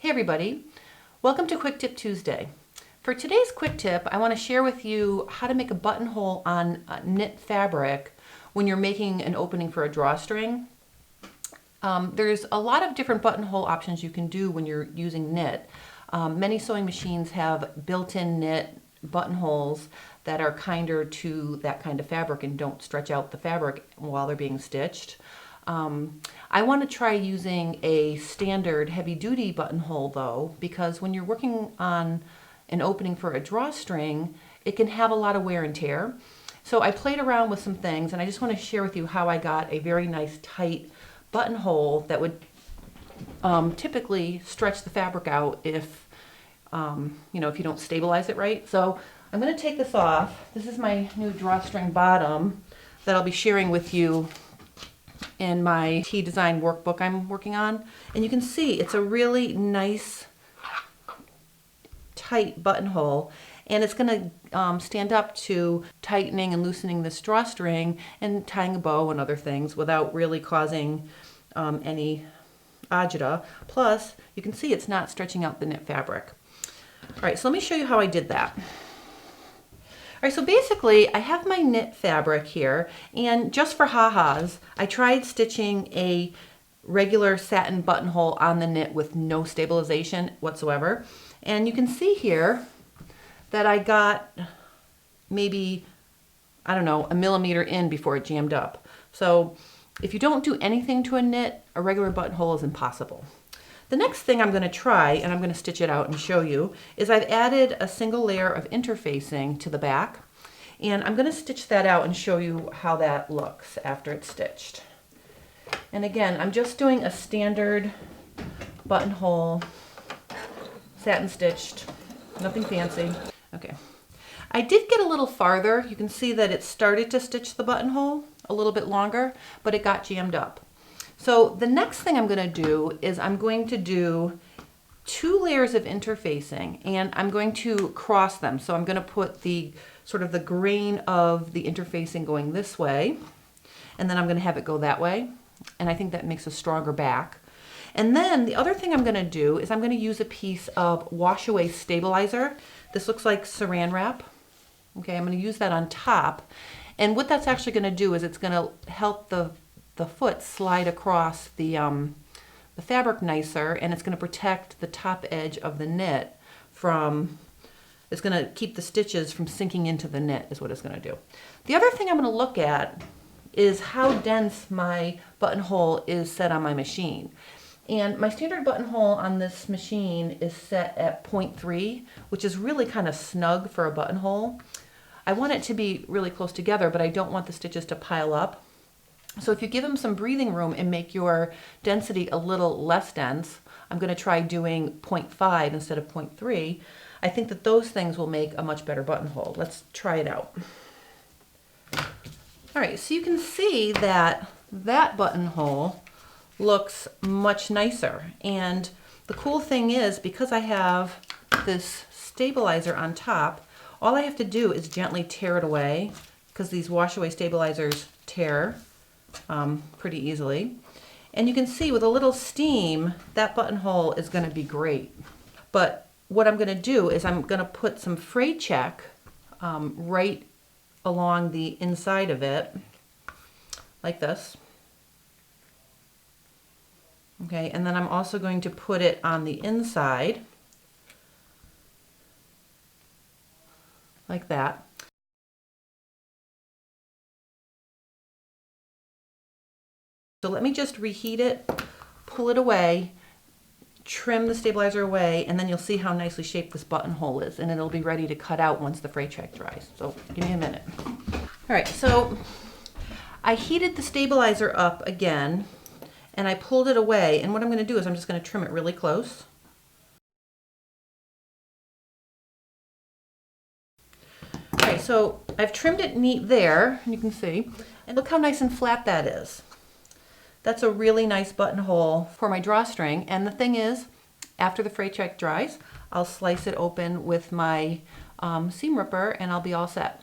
Hey everybody, welcome to Quick Tip Tuesday. For today's quick tip, I want to share with you how to make a buttonhole on knit fabric when you're making an opening for a drawstring. There's a lot of different buttonhole options you can do when you're using knit. Many sewing machines have built-in knit buttonholes that are kinder to that kind of fabric and don't stretch out the fabric while they're being stitched. I want to try using a standard heavy-duty buttonhole though, because when you're working on an opening for a drawstring, it can have a lot of wear and tear. So I played around with some things, and I just want to share with you how I got a very nice tight buttonhole that would typically stretch the fabric out if if you don't stabilize it right. So I'm going to take this off. This is my new drawstring bottom that I'll be sharing with you in my Tea Design workbook I'm working on. And you can see it's a really nice tight buttonhole, and it's going to stand up to tightening and loosening this drawstring and tying a bow and other things without really causing any agita. Plus, you can see it's not stretching out the knit fabric. All right, so let me show you how I did that. All right, so basically I have my knit fabric here, and just for ha-has, I tried stitching a regular satin buttonhole on the knit with no stabilization whatsoever. And you can see here that I got maybe, I don't know, a millimeter in before it jammed up. So if you don't do anything to a knit, a regular buttonhole is impossible. The next thing I'm going to try, and I'm going to stitch it out and show you, is I've added a single layer of interfacing to the back. And I'm going to stitch that out and show you how that looks after it's stitched. And again, I'm just doing a standard buttonhole, satin stitched, nothing fancy. Okay. I did get a little farther. You can see that it started to stitch the buttonhole a little bit longer, but it got jammed up. So the next thing I'm going to do is I'm going to do 2 layers of interfacing, and I'm going to cross them. So I'm going to put the sort of the grain of the interfacing going this way, and then I'm going to have it go that way. And I think that makes a stronger back. And then the other thing I'm going to do is I'm going to use a piece of wash away stabilizer. This looks like saran wrap. Okay, I'm going to use that on top. And what that's actually going to do is it's going to help the foot slide across the fabric nicer, and it's going to protect the top edge of the knit from, it's going to keep the stitches from sinking into the knit is what it's going to do. The other thing I'm going to look at is how dense my buttonhole is set on my machine. And my standard buttonhole on this machine is set at 0.3, which is really kind of snug for a buttonhole. I want it to be really close together, but I don't want the stitches to pile up. So if you give them some breathing room and make your density a little less dense, I'm going to try doing 0.5 instead of 0.3. I think that those things will make a much better buttonhole. Let's try it out. All right, so you can see that that buttonhole looks much nicer. And the cool thing is, because I have this stabilizer on top, all I have to do is gently tear it away, because these wash away stabilizers tear pretty easily. And you can see with a little steam, that buttonhole is going to be great. But what I'm going to do is I'm going to put some fray check right along the inside of it, like this. Okay, and then I'm also going to put it on the inside, like that. So let me just reheat it, pull it away, trim the stabilizer away, and then you'll see how nicely shaped this buttonhole is, and it'll be ready to cut out once the fray check dries. So give me a minute. All right, so I heated the stabilizer up again, and I pulled it away, and what I'm going to do is I'm just going to trim it really close. All right, so I've trimmed it neat there, and you can see, and look how nice and flat that is. That's a really nice buttonhole for my drawstring, and the thing is, after the fray check dries, I'll slice it open with my seam ripper, and I'll be all set.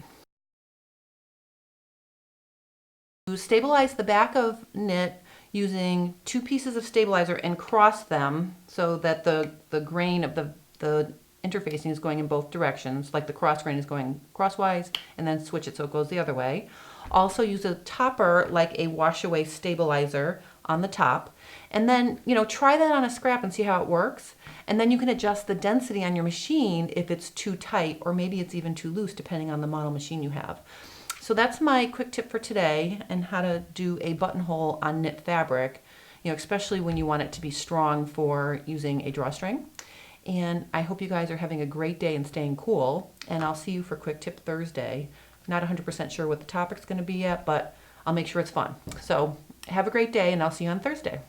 To stabilize the back of knit, using 2 pieces of stabilizer and cross them so that the grain of the interfacing is going in both directions, like the cross grain is going crosswise, and then switch it so it goes the other way. Also use a topper like a wash away stabilizer on the top, and then try that on a scrap and see how it works, and then you can adjust the density on your machine if it's too tight or maybe it's even too loose depending on the model machine you have. So that's my quick tip for today and how to do a buttonhole on knit fabric, especially when you want it to be strong for using a drawstring. And I hope you guys are having a great day and staying cool, and I'll see you for Quick Tip Thursday. Not 100% sure what the topic's going to be yet, but I'll make sure it's fun. So have a great day, and I'll see you on Thursday.